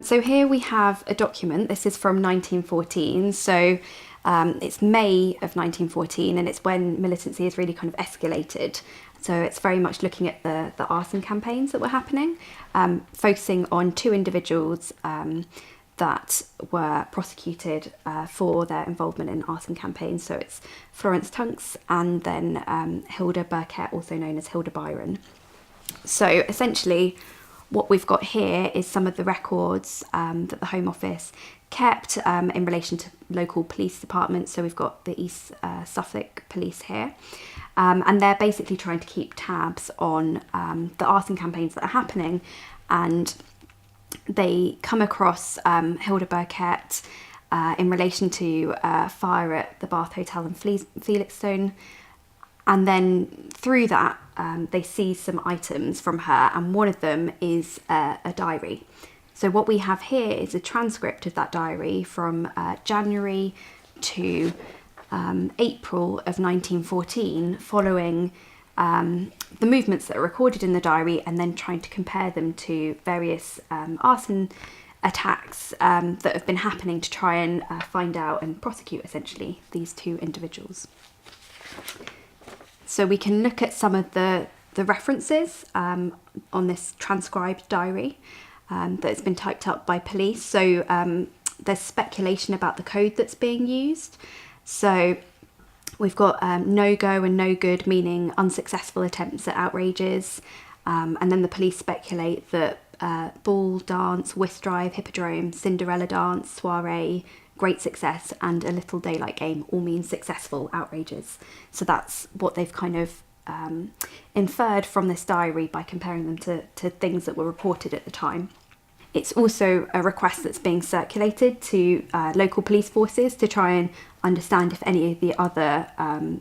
So here we have a document. This is from 1914. So it's May of 1914, and it's when militancy has really kind of escalated. So it's very much looking at the arson campaigns that were happening, focusing on two individuals that were prosecuted for their involvement in arson campaigns. So it's Florence and then Hilda Burkett, also known as Hilda Byron. So essentially what we've got here is some of the records that the Home Office kept in relation to local police departments. So we've got the East Suffolk Police here, and they're basically trying to keep tabs on the arson campaigns that are happening, and they come across Hilda Burkett in relation to fire at the Bath Hotel in Felixstowe. And then through that, they see some items from her, and one of them is a diary. So what we have here is a transcript of that diary from January to April of 1914, following the movements that are recorded in the diary, and then trying to compare them to various arson attacks that have been happening to try and find out and prosecute, essentially, these two individuals. So we can look at some of the references on this transcribed diary that's been typed up by police. So there's speculation about the code that's being used. So we've got no-go and no-good, meaning unsuccessful attempts at outrages. And then the police speculate that ball, dance, whist drive, hippodrome, Cinderella dance, soiree, great success, and a little daylight game all mean successful outrages. So that's what they've kind of inferred from this diary by comparing them to things that were reported at the time. It's also a request that's being circulated to local police forces to try and understand if any of the other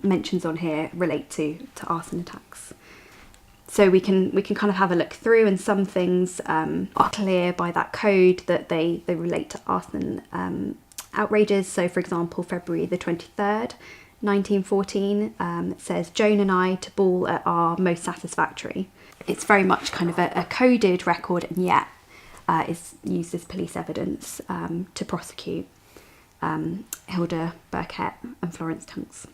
mentions on here relate to arson attacks. So we can kind of have a look through, and some things are clear by that code that they relate to arson outrages. So for example, February the 23rd, 1914, it says, "Joan and I to ball at our most satisfactory." It's very much kind of a coded record, and yet is used as police evidence to prosecute Hilda Burkett and Florence Tunks.